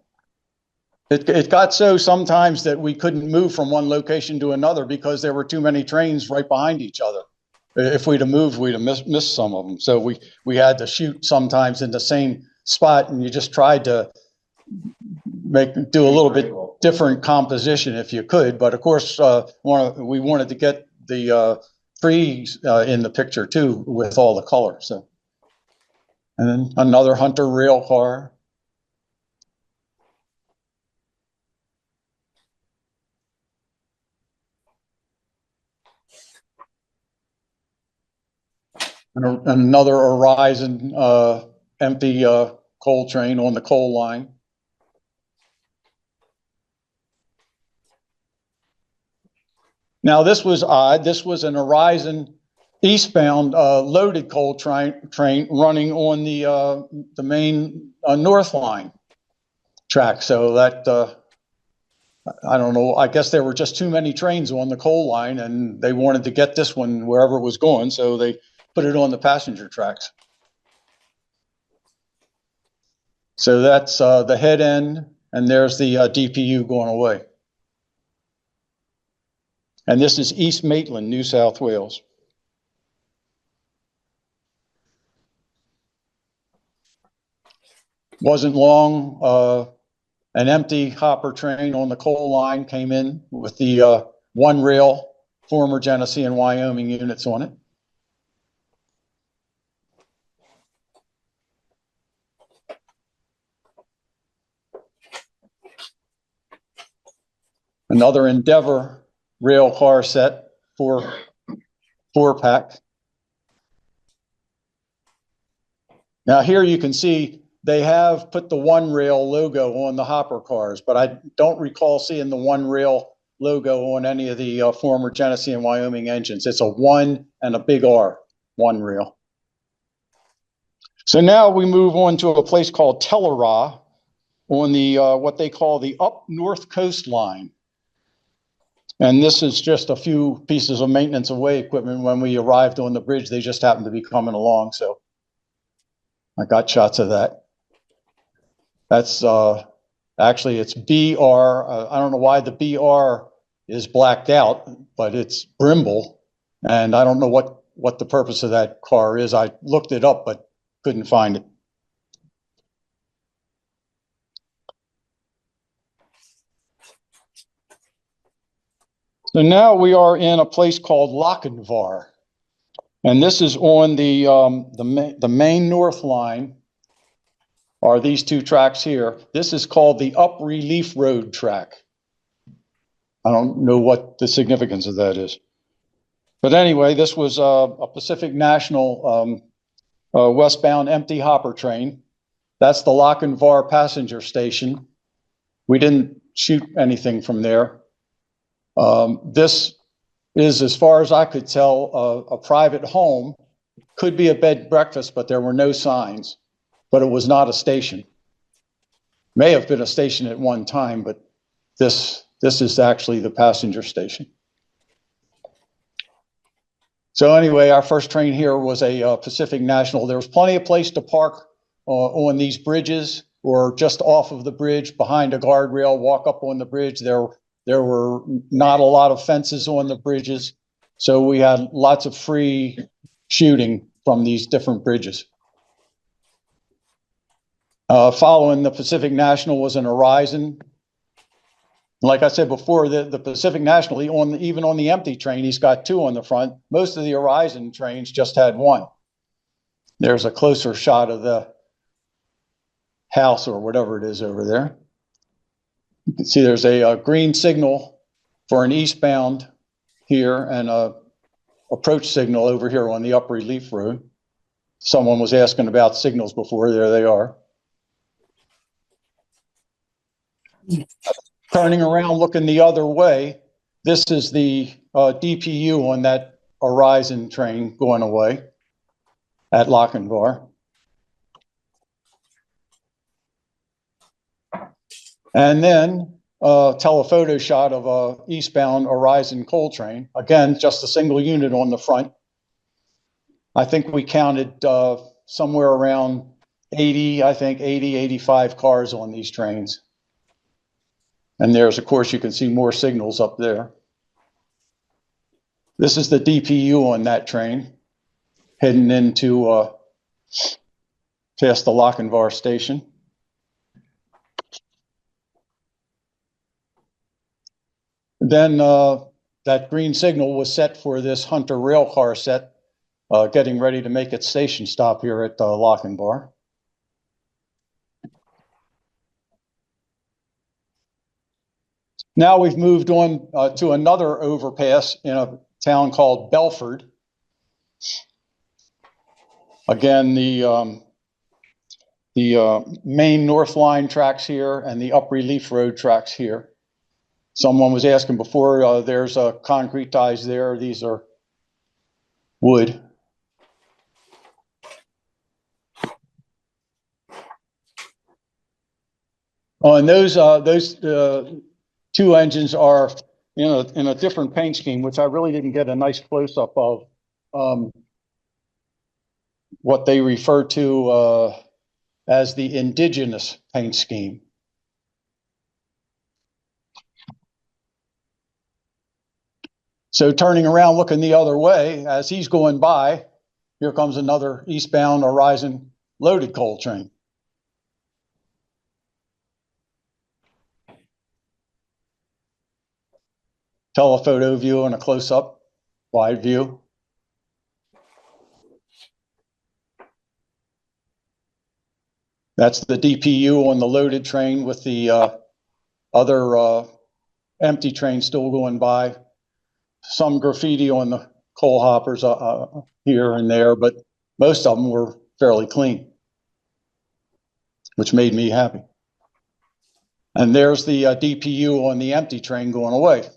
It got so sometimes that we couldn't move from one location to another because there were too many trains right behind each other. If we'd have moved, we'd have missed some of them. So we had to shoot sometimes in the same spot, and you just tried to do a little bit different composition if you could. But of course, we wanted to get the trees in the picture too with all the color. So, and then another Hunter rail car. And another Horizon empty coal train on the coal line. Now this was odd. This was an Horizon eastbound loaded coal train running on the main North Line track. So that I don't know. I guess there were just too many trains on the coal line, and they wanted to get this one wherever it was going, so they put it on the passenger tracks. So that's the head end, and there's the DPU going away. And this is East Maitland, New South Wales. Wasn't long, an empty hopper train on the coal line came in with the one rail, former Genesee and Wyoming units on it. Another Endeavor rail car set for 4-pack. Now here you can see they have put the One Rail logo on the hopper cars, but I don't recall seeing the One Rail logo on any of the former Genesee and Wyoming engines. It's a 1 and a big R, One Rail. So now we move on to a place called Tellurah on the what they call the up north coastline. And this is just a few pieces of maintenance away equipment. When we arrived on the bridge, they just happened to be coming along. So I got shots of that. That's actually it's BR. I don't know why the BR is blacked out, but it's Brimble. And I don't know what the purpose of that car is. I looked it up, but couldn't find it. So now we are in a place called Lochinvar, and this is on the main north line. Are these two tracks here? This is called the Up Relief Road track. I don't know what the significance of that is, but anyway, this was a Pacific National westbound empty hopper train. That's the Lochinvar passenger station. We didn't shoot anything from there. This is, as far as I could tell, a private home. Could be a bed and breakfast, but there were no signs. But it was not a station. May have been a station at one time, but this is actually the passenger station. So anyway, our first train here was a Pacific National. There was plenty of place to park on these bridges or just off of the bridge behind a guardrail, walk up on the bridge. There were not a lot of fences on the bridges, so we had lots of free shooting from these different bridges. Following the Pacific National was an Horizon. Like I said before, the Pacific National, even on the empty train, he's got 2 on the front. Most of the Horizon trains just had 1. There's a closer shot of the house or whatever it is over there. You can see there's a green signal for an eastbound here and a approach signal over here on the Up Relief Road. Someone was asking about signals before. There they are. Turning around, looking the other way, this is the DPU on that Horizon train going away at Lochinvar. And then telephoto shot of a eastbound Horizon coal train. Again, just a single unit on the front. I think we counted somewhere around 80, 85 cars on these trains. And there's, of course, you can see more signals up there. This is the DPU on that train, heading into past the Lochinvar station. Then that green signal was set for this Hunter rail car set, getting ready to make its station stop here at Lochinvar. Now we've moved on to another overpass in a town called Belford. Again, the main North Line tracks here and the Up Relief Road tracks here. Someone was asking before, there's concrete ties there. These are wood. Oh, and those 2 engines are in a different paint scheme, which I really didn't get a nice close-up of. What they refer to as the indigenous paint scheme. So turning around, looking the other way, as he's going by, here comes another eastbound Horizon loaded coal train. Telephoto view and a close-up, wide view. That's the DPU on the loaded train with the other empty train still going by. Some graffiti on the coal hoppers here and there, but most of them were fairly clean, which made me happy. And there's the DPU on the empty train going away.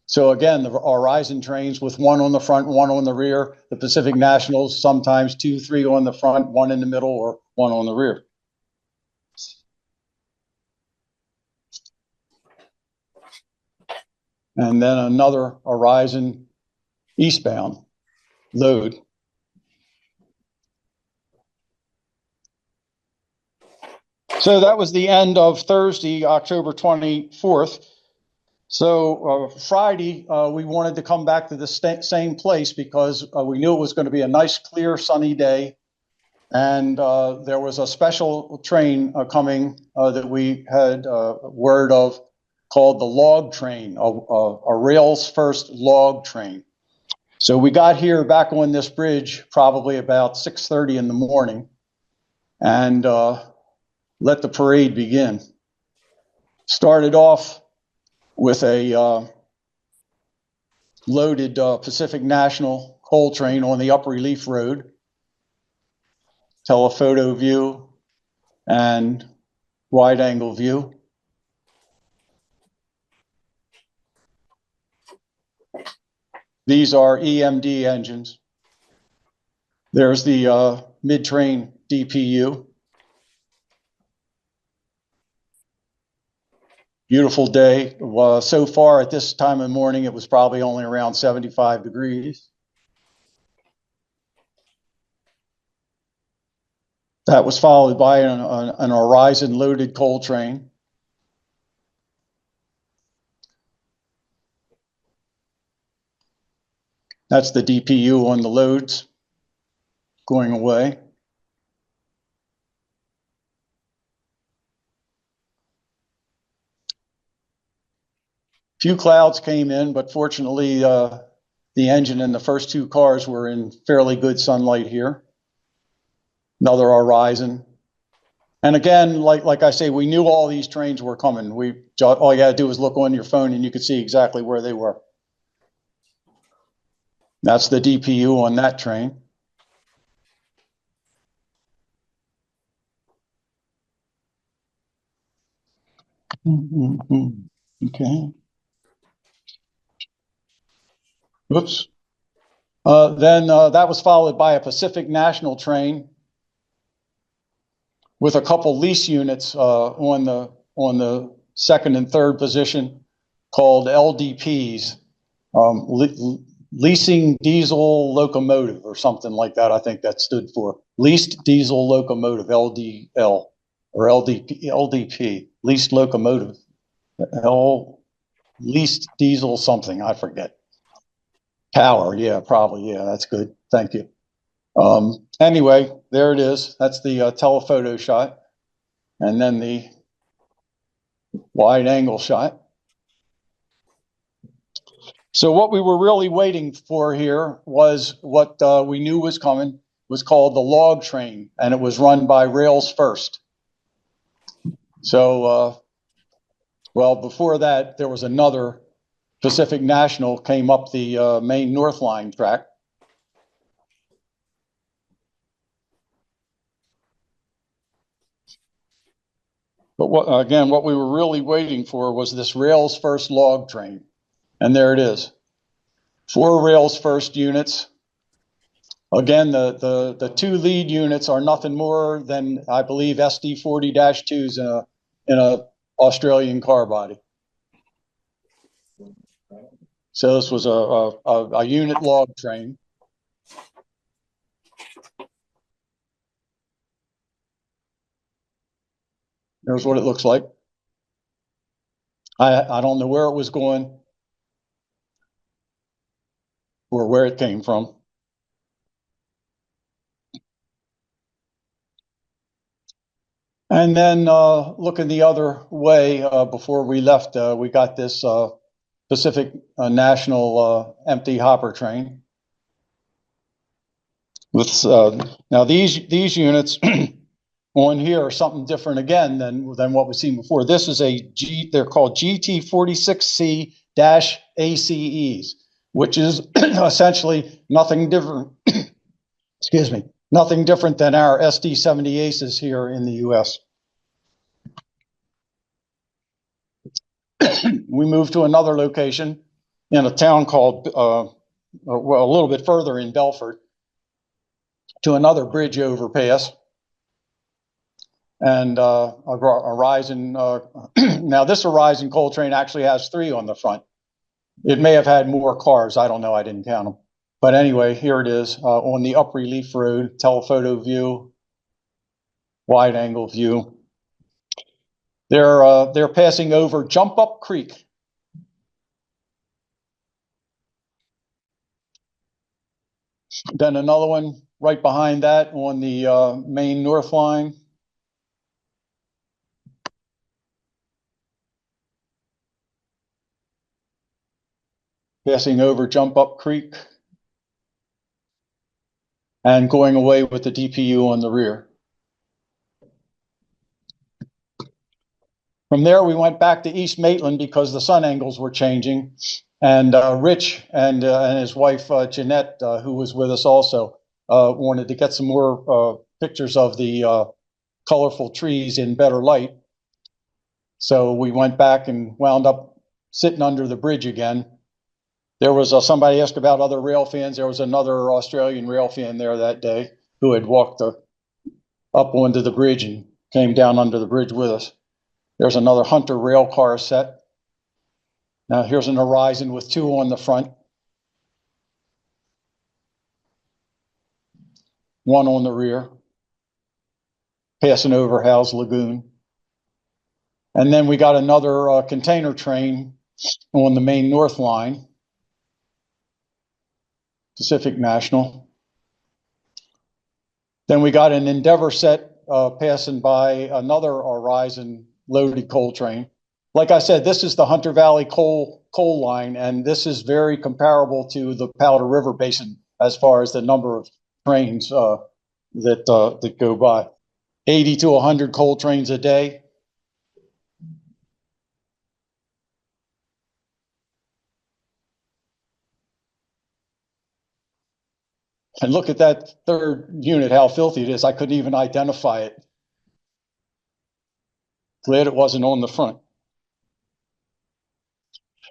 So again, the Horizon trains with one on the front, one on the rear. The Pacific Nationals, sometimes 2, 3 on the front, one in the middle, or one on the rear. And then another Horizon eastbound load. So that was the end of Thursday, October 24th. So Friday, we wanted to come back to the same place because we knew it was going to be a nice, clear, sunny day. And there was a special train coming that we had word of called the log train, a rails first log train. So we got here back on this bridge probably about 6:30 in the morning and let the parade begin. Started off with a loaded Pacific National coal train on the Up Relief Road, telephoto view and wide angle view. These are EMD engines. There's the mid-train DPU. Beautiful day. So far at this time of morning, it was probably only around 75 degrees. That was followed by an Horizon loaded coal train. That's the DPU on the loads going away. Few clouds came in, but fortunately, the engine and the first 2 cars were in fairly good sunlight here. Another Horizon. And again, like I say, we knew all these trains were coming. All you had to do was look on your phone and you could see exactly where they were. That's the DPU on that train. Okay. Whoops. Then that was followed by a Pacific National train with a couple lease units on the second and third position called LDPs, leasing diesel locomotive or something like that. I think that stood for leased diesel locomotive, LDL or LDP, leased locomotive, leased diesel something, I forget. Power, yeah, probably, yeah, that's good. Thank you. Anyway, there it is. That's the telephoto shot. And then the wide angle shot. So what we were really waiting for here was what we knew was coming, was called the log train, and it was run by Rails First. So, well, before that, there was another Pacific National came up the main North Line track. But what we were really waiting for was this Rails First log train. And there it is. 4 Rails First units. Again, the 2 lead units are nothing more than, I believe, SD40-2s in a Australian car body. So this was a unit log train. There's what it looks like. I don't know where it was going or where it came from. And then looking the other way, before we left, we got this Pacific National empty hopper train. With now these units on here are something different again than what we've seen before. This is they're called GT46C-ACEs. which is essentially nothing different. Excuse me, nothing different than our SD-70 Aces here in the U.S. We moved to another location in a town called, well, a little bit further in Belfort, to another bridge overpass. And a Horizon, now this Horizon coal train actually has 3 on the front. It may have had more cars. I don't know. I didn't count them. But anyway, here it is on the Up Relief Road, telephoto view, wide angle view. They're passing over Jump Up Creek. Then another one right behind that on the Main North line. Passing over Jump Up Creek and going away with the DPU on the rear. From there, we went back to East Maitland because the sun angles were changing. And Rich and his wife, Jeanette, who was with us also, wanted to get some more pictures of the colorful trees in better light. So we went back and wound up sitting under the bridge again. There was somebody asked about other rail fans. There was another Australian rail fan there that day who had walked up onto the bridge and came down under the bridge with us. There's another Hunter rail car set. Now here's an Horizon with 2 on the front. 1 on the rear. Passing over Howes Lagoon. And then we got another container train on the Main North line. Pacific National. Then we got an Endeavor set passing by another Horizon loaded coal train. Like I said, this is the Hunter Valley coal line, and this is very comparable to the Powder River Basin as far as the number of trains that go by. 80 to 100 coal trains a day. And look at that third unit, how filthy it is. I couldn't even identify it. Glad it wasn't on the front.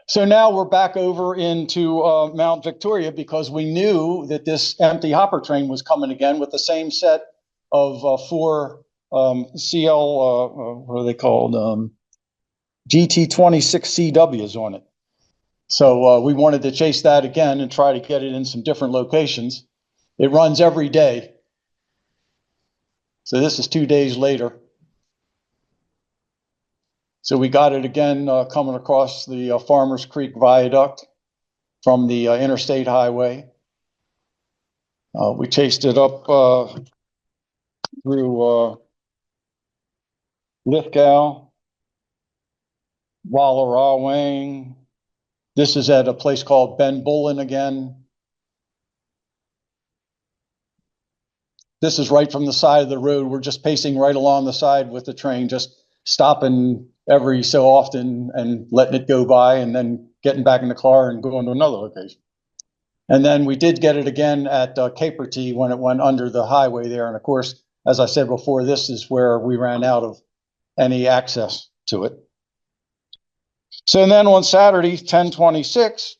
So now we're back over into Mount Victoria because we knew that this empty hopper train was coming again with the same set of 4 CL, what are they called? GT26 CWs on it. So we wanted to chase that again and try to get it in some different locations. It runs every day. So this is 2 days later. So we got it again coming across the Farmers Creek Viaduct from the interstate highway. We chased it up through Lithgow, Wallarawang. This is at a place called Ben Bullen again. This is right from the side of the road. We're just pacing right along the side with the train, just stopping every so often and letting it go by and then getting back in the car and going to another location. And then we did get it again at Capertee when it went under the highway there. And of course, as I said before, this is where we ran out of any access to it. So then on Saturday, 10/26,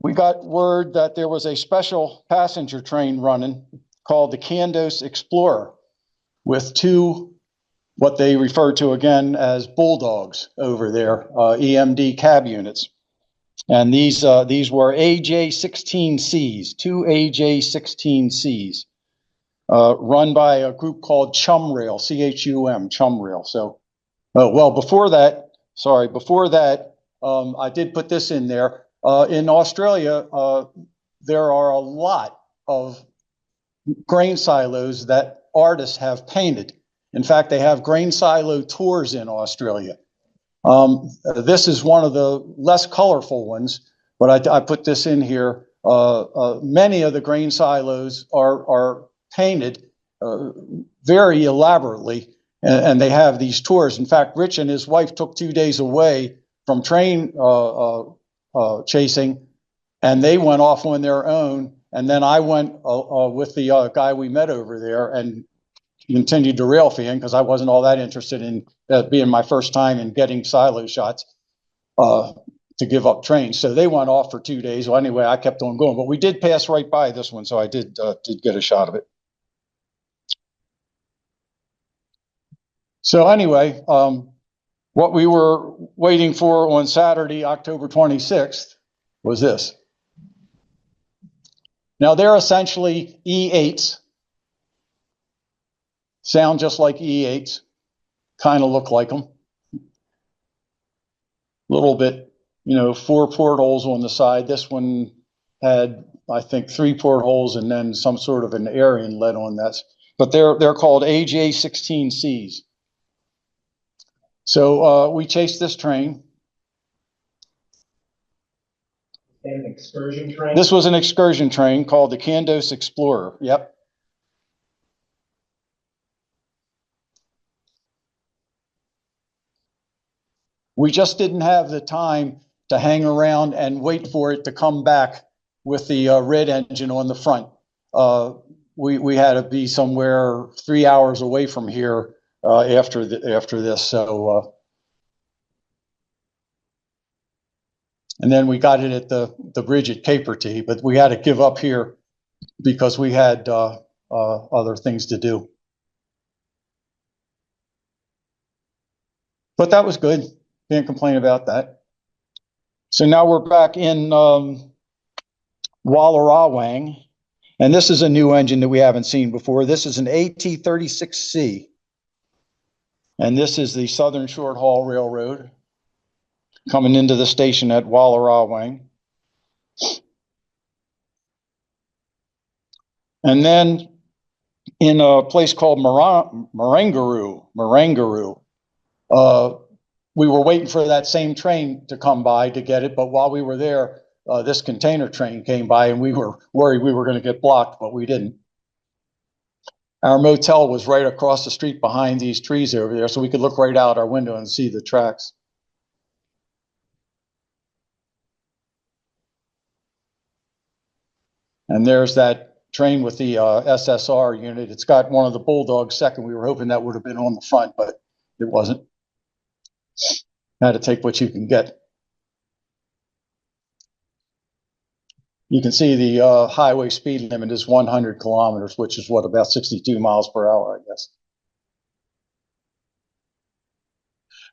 we got word that there was a special passenger train running called the Candos Explorer with 2, what they refer to again as bulldogs over there, EMD cab units. And these were AJ-16Cs, 2 AJ-16Cs, run by a group called Chum Rail, CHUM, Chum Rail. So, well, before that, I did put this in there. In Australia, there are a lot of grain silos that artists have painted. In fact, they have grain silo tours in Australia. This is one of the less colorful ones, but I put this in here. Many of the grain silos are painted very elaborately, and they have these tours. In fact, Rich and his wife took 2 days away from train chasing, and they went off on their own. And then I went with the guy we met over there and continued to rail fan because I wasn't all that interested in being my first time in getting silo shots to give up trains. So they went off for 2 days. Well, anyway, I kept on going, but we did pass right by this one, so I did get a shot of it. So anyway, what we were waiting for on Saturday, October 26th, was this. Now they're essentially E8s, sound just like E8s, kind of look like them. A little bit, 4 portholes on the side. This one had, I think, 3 portholes and then some sort of an air inlet on that. But they're called AJ-16Cs. So we chased this train. An excursion train? This was an excursion train called the Candos Explorer. Yep. We just didn't have the time to hang around and wait for it to come back with the red engine on the front. We had to be somewhere 3 hours away from here after this. So, and then we got it at the bridge at Capertee, but we had to give up here because we had other things to do. But that was good. Can't complain about that. So now we're back in Wallarawang, and this is a new engine that we haven't seen before. This is an AT-36C, and this is the Southern Short Haul Railroad coming into the station at Wallarawang. And then in a place called Marangaroo, we were waiting for that same train to come by to get it, but while we were there, this container train came by and we were worried we were going to get blocked, but we didn't. Our motel was right across the street behind these trees over there, so we could look right out our window and see the tracks. And there's that train with the SSR unit. It's got one of the Bulldogs second. We were hoping that would have been on the front, but it wasn't. Had to take what you can get. You can see the highway speed limit is 100 kilometers, which is what, about 62 miles per hour, I guess.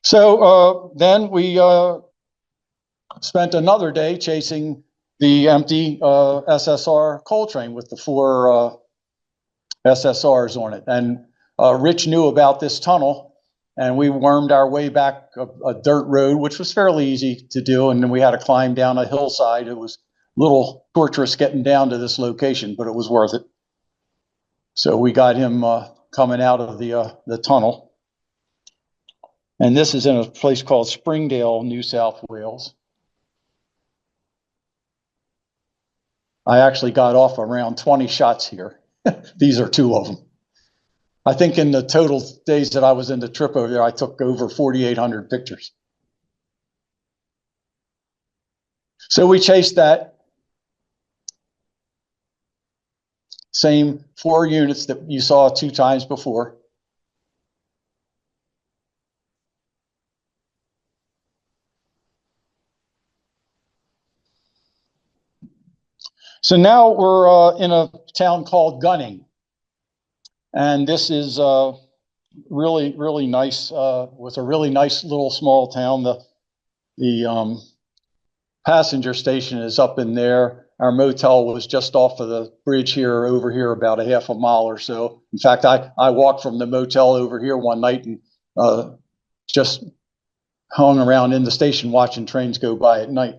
So then we spent another day chasing the empty SSR coal train with the 4 SSRs on it. And Rich knew about this tunnel, and we wormed our way back a dirt road, which was fairly easy to do. And then we had to climb down a hillside. It was a little torturous getting down to this location, but it was worth it. So we got him coming out of the tunnel. And this is in a place called Springdale, New South Wales. I actually got off around 20 shots here. These are 2 of them. I think in the total days that I was in the trip over there, I took over 4,800 pictures. So we chased that. Same 4 units that you saw 2 times before. So now we're in a town called Gunning. And this is really, really nice. Was a really nice little small town. The passenger station is up in there. Our motel was just off of the bridge here, over here, about a half a mile or so. In fact, I walked from the motel over here one night and just hung around in the station watching trains go by at night.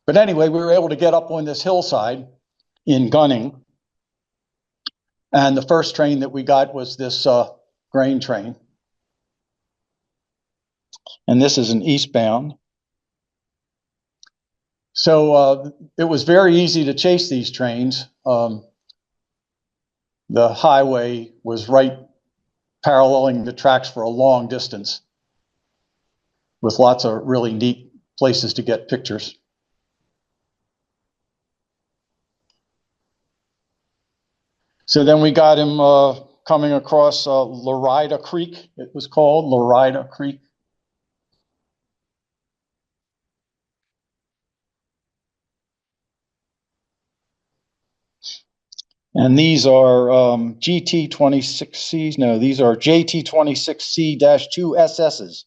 But anyway, we were able to get up on this hillside in Gunning. And the first train that we got was this grain train. And this is an eastbound. So it was very easy to chase these trains. The highway was right paralleling the tracks for a long distance with lots of really neat places to get pictures. So then we got him coming across Lorida Creek, it was called, Lorida Creek. And these are GT26Cs. No, these are JT26C-2SSs.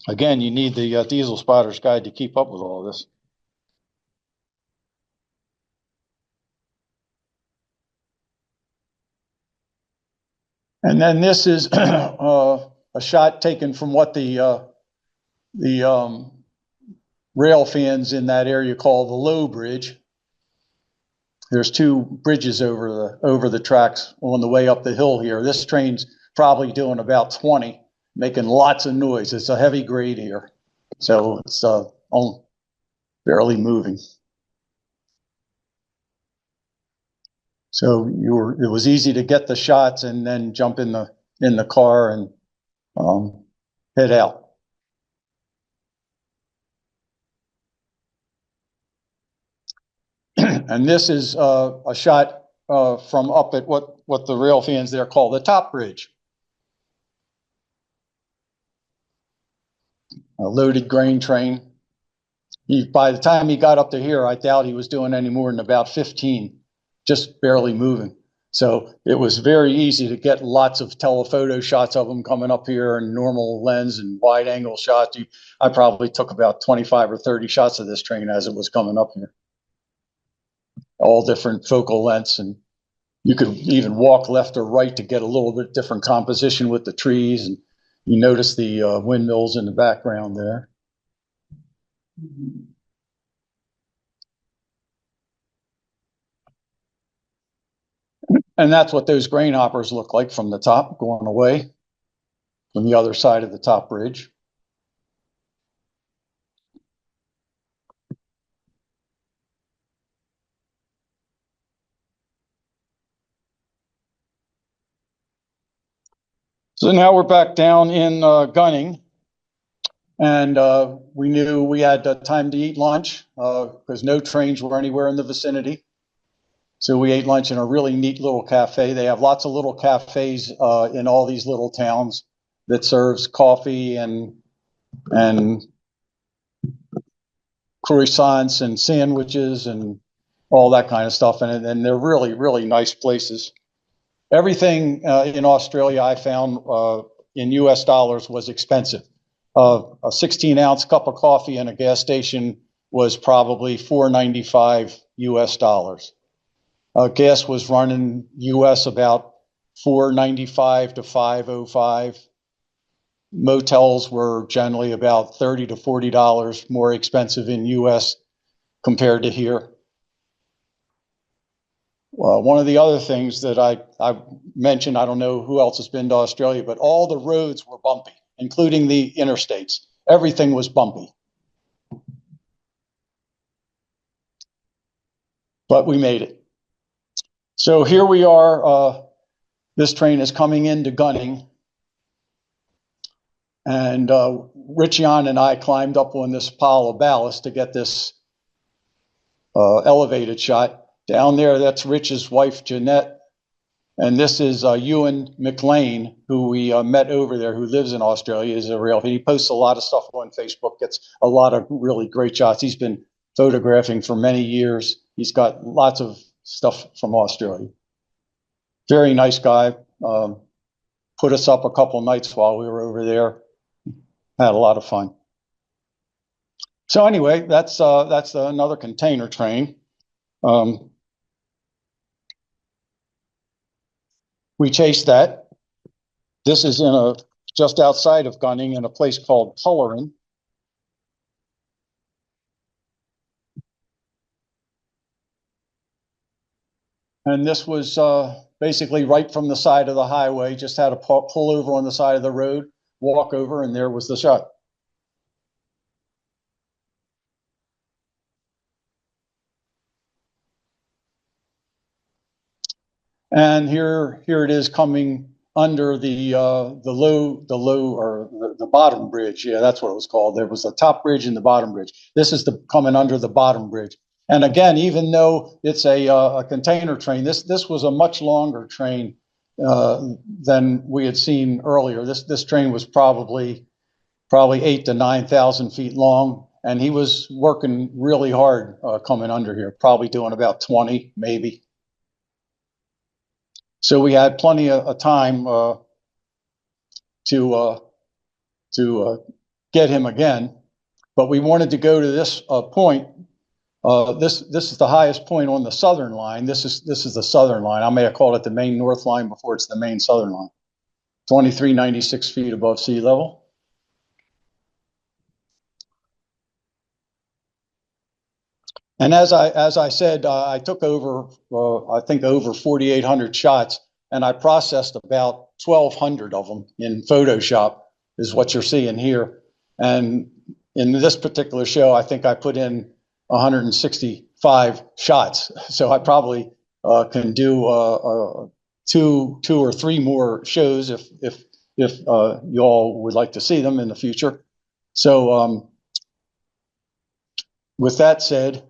Again, you need the Diesel Spotter's Guide to keep up with all this. And then this is a shot taken from what the rail fans in that area call the low bridge. There's two bridges over the tracks on the way up the hill here. This train's probably doing about 20, making lots of noise. It's a heavy grade here, so it's barely moving. So it was easy to get the shots and then jump in the car and head out. And this is a shot from up at what the rail fans there call the top bridge. A loaded grain train. By the time he got up to here, I doubt he was doing any more than about 15, just barely moving. So it was very easy to get lots of telephoto shots of him coming up here and normal lens and wide angle shots. I probably took about 25 or 30 shots of this train as it was coming up here. All different focal lengths, and you could even walk left or right to get a little bit different composition with the trees, and you notice the windmills in the background there. And that's what those grain hoppers look like from the top going away from the other side of the top bridge. So now we're back down in Gunning, and we knew we had time to eat lunch because no trains were anywhere in the vicinity. So we ate lunch in a really neat little cafe. They have lots of little cafes in all these little towns that serves coffee and croissants and sandwiches and all that kind of stuff. And they're really, really nice places. Everything in Australia I found in US dollars was expensive. A 16-ounce cup of coffee in a gas station was probably $4.95 US dollars. Gas was running US about $4.95 to $5.05. Motels were generally about $30 to $40 more expensive in US compared to here. One of the other things that I mentioned, I don't know who else has been to Australia, but all the roads were bumpy, including the interstates. Everything was bumpy. But we made it. So here we are. This train is coming into Gunning. And Richion and I climbed up on this pile of ballast to get this elevated shot. Down there, that's Rich's wife, Jeanette. And this is Ewan McLean, who we met over there, who lives in Australia, is a rail. He posts a lot of stuff on Facebook, gets a lot of really great shots. He's been photographing for many years. He's got lots of stuff from Australia. Very nice guy. Put us up a couple nights while we were over there. Had a lot of fun. So anyway, that's another container train. We chased that. This is just outside of Gunning in a place called Cullerin. And this was basically right from the side of the highway, just had to pull over on the side of the road, walk over, and there was the shot. And here it is coming under the bottom bridge. Yeah, that's what it was called. There was the top bridge and the bottom bridge. This is the coming under the bottom bridge. And again, even though it's a container train, this was a much longer train than we had seen earlier. This train was probably 8,000 to 9,000 feet long, and he was working really hard coming under here, probably doing about 20 maybe. So we had plenty of time to get him again, but we wanted to go to this point. This is the highest point on the southern line. This is the southern line. I may have called it the main north line before it's the main southern line. 2396 feet above sea level. And as I said, I took over, I think over 4,800 shots, and I processed about 1,200 of them in Photoshop, is what you're seeing here. And in this particular show, I think I put in 165 shots. So I probably can do two or three more shows if you all would like to see them in the future. So with that said,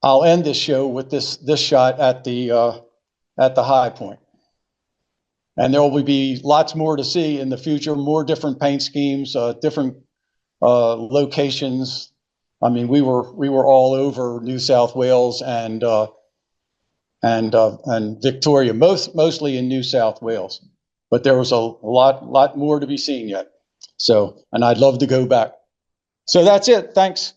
I'll end this show with this shot at the high point. And there will be lots more to see in the future, more different paint schemes, different locations. I mean, we were all over New South Wales and Victoria, mostly in New South Wales. But there was a lot more to be seen yet. So, and I'd love to go back. So that's it. Thanks.